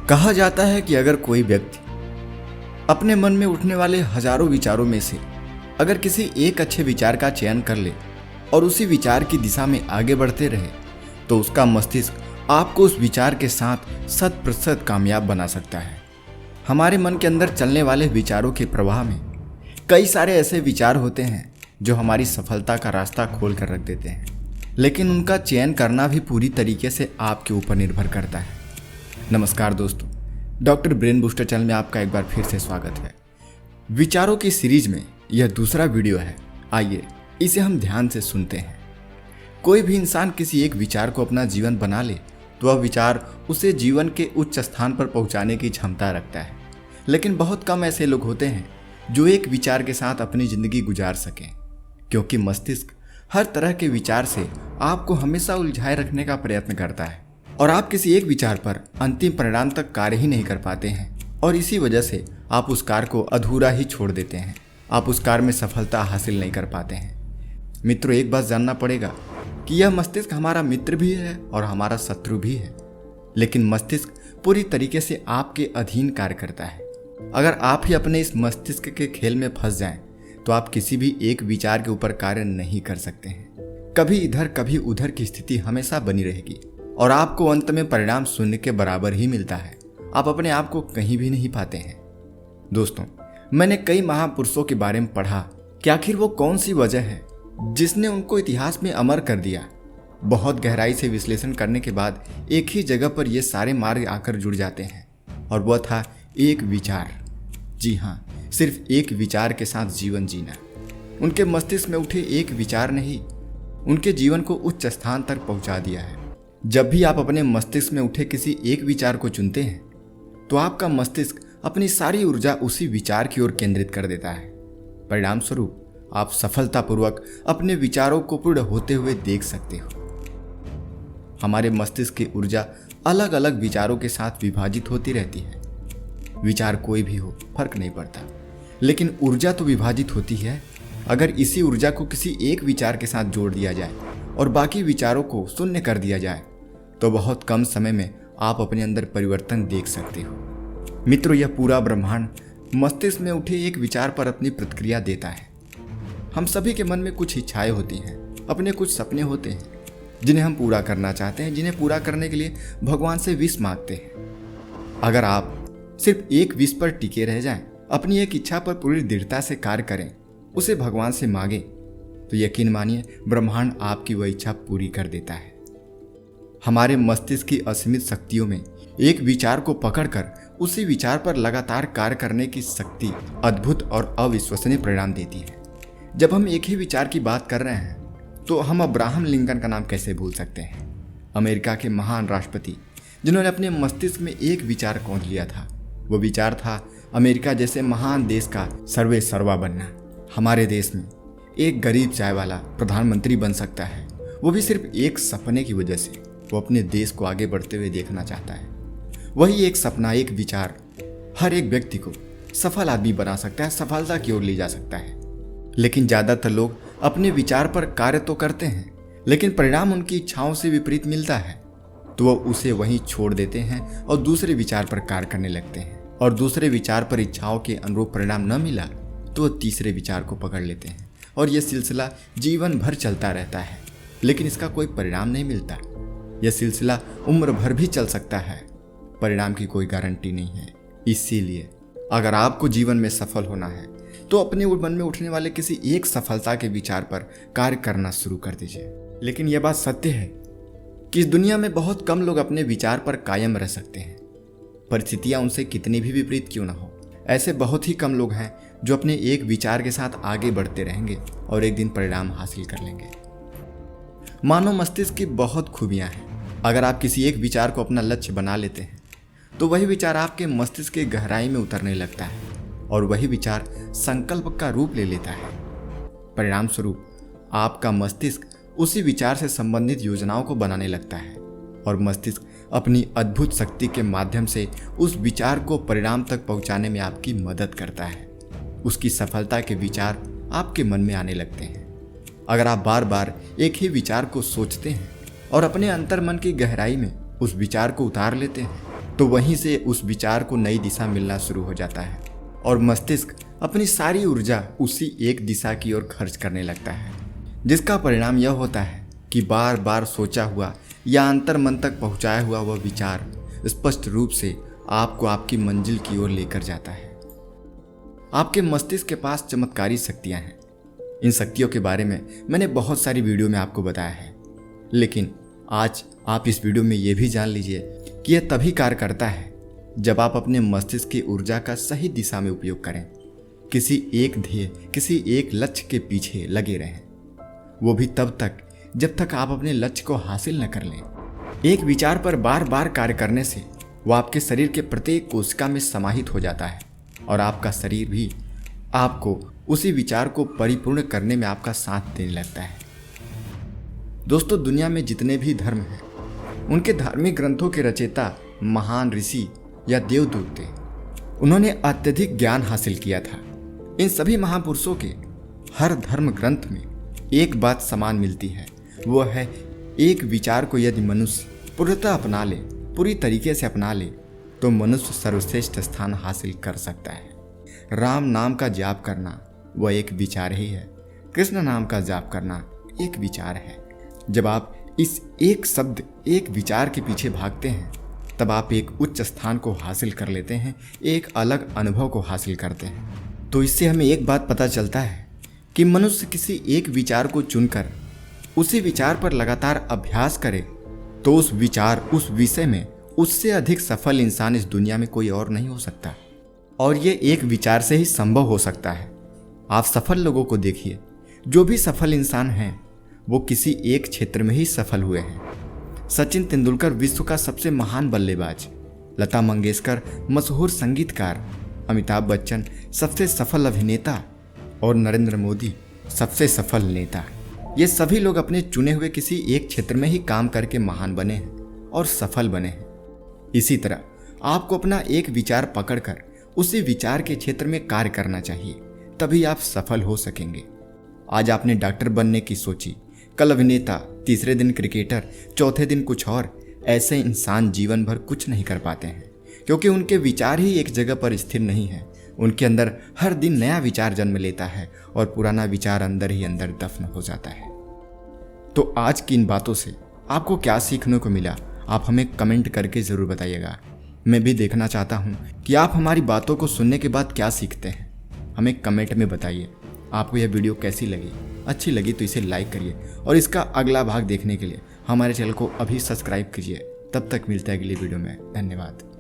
कहा जाता है कि अगर कोई व्यक्ति अपने मन में उठने वाले हजारों विचारों में से अगर किसी एक अच्छे विचार का चयन कर ले और उसी विचार की दिशा में आगे बढ़ते रहे तो उसका मस्तिष्क आपको उस विचार के साथ 100% कामयाब बना सकता है। हमारे मन के अंदर चलने वाले विचारों के प्रवाह में कई सारे ऐसे विचार होते हैं जो हमारी सफलता का रास्ता खोल कर रख देते हैं, लेकिन उनका चयन करना भी पूरी तरीके से आपके ऊपर निर्भर करता है। नमस्कार दोस्तों, डॉक्टर ब्रेन बूस्टर चैनल में आपका एक बार फिर से स्वागत है। विचारों की सीरीज में यह दूसरा वीडियो है। आइए इसे हम ध्यान से सुनते हैं। कोई भी इंसान किसी एक विचार को अपना जीवन बना ले तो वह विचार उसे जीवन के उच्च स्थान पर पहुंचाने की क्षमता रखता है, लेकिन बहुत कम ऐसे लोग होते हैं जो एक विचार के साथ अपनी जिंदगी गुजार सकें, क्योंकि मस्तिष्क हर तरह के विचार से आपको हमेशा उलझाए रखने का प्रयत्न करता है और आप किसी एक विचार पर अंतिम परिणाम तक कार्य ही नहीं कर पाते हैं और इसी वजह से आप उस कार्य को अधूरा ही छोड़ देते हैं। आप उस कार्य में सफलता हासिल नहीं कर पाते हैं। मित्रों, एक बात जानना पड़ेगा कि यह मस्तिष्क हमारा मित्र भी है और हमारा शत्रु भी है, लेकिन मस्तिष्क पूरी तरीके से आपके अधीन कार्य करता है। अगर आप ही अपने इस मस्तिष्क के खेल में फंस जाएं तो आप किसी भी एक विचार के ऊपर कार्य नहीं कर सकते हैं। कभी इधर कभी उधर की स्थिति हमेशा बनी रहेगी और आपको अंत में परिणाम शून्य के बराबर ही मिलता है। आप अपने आप को कहीं भी नहीं पाते हैं। दोस्तों, मैंने कई महापुरुषों के बारे में पढ़ा कि आखिर वो कौन सी वजह है जिसने उनको इतिहास में अमर कर दिया। बहुत गहराई से विश्लेषण करने के बाद एक ही जगह पर ये सारे मार्ग आकर जुड़ जाते हैं और वह था एक विचार। जी हाँ, सिर्फ एक विचार के साथ जीवन जीना। उनके मस्तिष्क में उठे एक विचार ने ही उनके जीवन को उच्च स्थान तक पहुंचा दिया है। जब भी आप अपने मस्तिष्क में उठे किसी एक विचार को चुनते हैं तो आपका मस्तिष्क अपनी सारी ऊर्जा उसी विचार की ओर केंद्रित कर देता है। परिणाम स्वरूप आप सफलतापूर्वक अपने विचारों को पूर्ण होते हुए देख सकते हो। हमारे मस्तिष्क की ऊर्जा अलग अलग विचारों के साथ विभाजित होती रहती है। विचार कोई भी हो, फर्क नहीं पड़ता, लेकिन ऊर्जा तो विभाजित होती है। अगर इसी ऊर्जा को किसी एक विचार के साथ जोड़ दिया जाए और बाकी विचारों को शून्य कर दिया जाए तो बहुत कम समय में आप अपने अंदर परिवर्तन देख सकते हो। मित्रों, यह पूरा ब्रह्मांड मस्तिष्क में उठे एक विचार पर अपनी प्रतिक्रिया देता है। हम सभी के मन में कुछ इच्छाएं होती हैं, अपने कुछ सपने होते हैं जिन्हें हम पूरा करना चाहते हैं, जिन्हें पूरा करने के लिए भगवान से विश मांगते हैं। अगर आप सिर्फ एक विश पर टिके रह जाएं, अपनी एक इच्छा पर पूरी दृढ़ता से कार्य करें, उसे भगवान से मांगे, तो यकीन मानिए ब्रह्मांड आपकी वह इच्छा पूरी कर देता है। हमारे मस्तिष्क की असीमित शक्तियों में एक विचार को पकड़कर उसी विचार पर लगातार कार्य करने की शक्ति अद्भुत और अविश्वसनीय परिणाम देती है। जब हम एक ही विचार की बात कर रहे हैं तो हम अब्राहम लिंकन का नाम कैसे भूल सकते हैं। अमेरिका के महान राष्ट्रपति जिन्होंने अपने मस्तिष्क में एक विचार खोज लिया था, वो विचार था अमेरिका जैसे महान देश का सर्वे सर्वा बनना। हमारे देश में एक गरीब चाय वाला प्रधानमंत्री बन सकता है, वो भी सिर्फ एक सपने की वजह से। वो अपने देश को आगे बढ़ते हुए देखना चाहता है। वही एक सपना, एक विचार हर एक व्यक्ति को सफल आदमी बना सकता है, सफलता की ओर ले जा सकता है। लेकिन ज़्यादातर लोग अपने विचार पर कार्य तो करते हैं, लेकिन परिणाम उनकी इच्छाओं से विपरीत मिलता है तो वो उसे वहीं छोड़ देते हैं और दूसरे विचार पर कार्य करने लगते हैं। और दूसरे विचार पर इच्छाओं के अनुरूप परिणाम न मिला तो वो तीसरे विचार को पकड़ लेते हैं और यह सिलसिला जीवन भर चलता रहता है, लेकिन इसका कोई परिणाम नहीं मिलता। यह सिलसिला उम्र भर भी चल सकता है, परिणाम की कोई गारंटी नहीं है। इसीलिए अगर आपको जीवन में सफल होना है तो अपने मन में उठने वाले किसी एक सफलता के विचार पर कार्य करना शुरू कर दीजिए। लेकिन यह बात सत्य है कि इस दुनिया में बहुत कम लोग अपने विचार पर कायम रह सकते हैं। परिस्थितियां उनसे कितनी भी विपरीत क्यों ना हो, ऐसे बहुत ही कम लोग हैं जो अपने एक विचार के साथ आगे बढ़ते रहेंगे और एक दिन परिणाम हासिल कर लेंगे। मानव मस्तिष्क की बहुत खूबियां हैं। अगर आप किसी एक विचार को अपना लक्ष्य बना लेते हैं तो वही विचार आपके मस्तिष्क की गहराई में उतरने लगता है और वही विचार संकल्प का रूप ले लेता है। परिणाम स्वरूप आपका मस्तिष्क उसी विचार से संबंधित योजनाओं को बनाने लगता है और मस्तिष्क अपनी अद्भुत शक्ति के माध्यम से उस विचार को परिणाम तक पहुंचाने में आपकी मदद करता है। उसकी सफलता के विचार आपके मन में आने लगते हैं। अगर आप बार बार एक ही विचार को सोचते हैं और अपने अंतर्मन की गहराई में उस विचार को उतार लेते हैं तो वहीं से उस विचार को नई दिशा मिलना शुरू हो जाता है और मस्तिष्क अपनी सारी ऊर्जा उसी एक दिशा की ओर खर्च करने लगता है, जिसका परिणाम यह होता है कि बार बार सोचा हुआ या अंतर मन तक पहुंचाया हुआ वह विचार स्पष्ट रूप से आपको आपकी मंजिल की ओर लेकर जाता है। आपके मस्तिष्क के पास चमत्कारी शक्तियां हैं। इन शक्तियों के बारे में मैंने बहुत सारी वीडियो में आपको बताया है, लेकिन आज आप इस वीडियो में यह भी जान लीजिए कि यह तभी कार्य करता है जब आप अपने मस्तिष्क की ऊर्जा का सही दिशा में उपयोग करें, किसी एक ध्येय, किसी एक लक्ष्य के पीछे लगे रहें, वो भी तब तक जब तक आप अपने लक्ष्य को हासिल न कर लें। एक विचार पर बार बार कार्य करने से वो आपके शरीर के प्रत्येक कोशिका में समाहित हो जाता है और आपका शरीर भी आपको उसी विचार को परिपूर्ण करने में आपका साथ देने लगता है। दोस्तों, दुनिया में जितने भी धर्म हैं, उनके धार्मिक ग्रंथों के रचयिता महान ऋषि या देवदूत थे। उन्होंने अत्यधिक ज्ञान हासिल किया था। इन सभी महापुरुषों के हर धर्म ग्रंथ में एक बात समान मिलती है, वो है एक विचार को यदि मनुष्य पूर्णतः अपना ले, पूरी तरीके से अपना ले, तो मनुष्य सर्वश्रेष्ठ स्थान हासिल कर सकता है। राम नाम का जाप करना वह एक विचार ही है। कृष्ण नाम का जाप करना एक विचार है। जब आप इस एक शब्द, एक विचार के पीछे भागते हैं, तब आप एक उच्च स्थान को हासिल कर लेते हैं, एक अलग अनुभव को हासिल करते हैं। तो इससे हमें एक बात पता चलता है कि मनुष्य किसी एक विचार को चुनकर उसी विचार पर लगातार अभ्यास करे तो उस विचार, उस विषय में उससे अधिक सफल इंसान इस दुनिया में कोई और नहीं हो सकता। और ये एक विचार से ही संभव हो सकता है। आप सफल लोगों को देखिए, जो भी सफल इंसान हैं वो किसी एक क्षेत्र में ही सफल हुए हैं। सचिन तेंदुलकर विश्व का सबसे महान बल्लेबाज, लता मंगेशकर मशहूर संगीतकार, अमिताभ बच्चन सबसे सफल अभिनेता और नरेंद्र मोदी सबसे सफल नेता। ये सभी लोग अपने चुने हुए किसी एक क्षेत्र में ही काम करके महान बने हैं और सफल बने हैं। इसी तरह आपको अपना एक विचार पकड़कर उसी विचार के क्षेत्र में कार्य करना चाहिए, तभी आप सफल हो सकेंगे। आज आपने डॉक्टर बनने की सोची, कल अभिनेता, तीसरे दिन क्रिकेटर, चौथे दिन कुछ और। ऐसे इंसान जीवन भर कुछ नहीं कर पाते हैं, क्योंकि उनके विचार ही एक जगह पर स्थिर नहीं है। उनके अंदर हर दिन नया विचार जन्म लेता है और पुराना विचार अंदर ही अंदर दफन हो जाता है। तो आज की इन बातों से आपको क्या सीखने को मिला, आप हमें कमेंट करके ज़रूर बताइएगा। मैं भी देखना चाहता हूँ कि आप हमारी बातों को सुनने के बाद क्या सीखते हैं। हमें कमेंट में बताइए आपको यह वीडियो कैसी लगी। अच्छी लगी तो इसे लाइक करिए और इसका अगला भाग देखने के लिए हमारे चैनल को अभी सब्सक्राइब कीजिए। तब तक मिलते हैं अगली वीडियो में। धन्यवाद।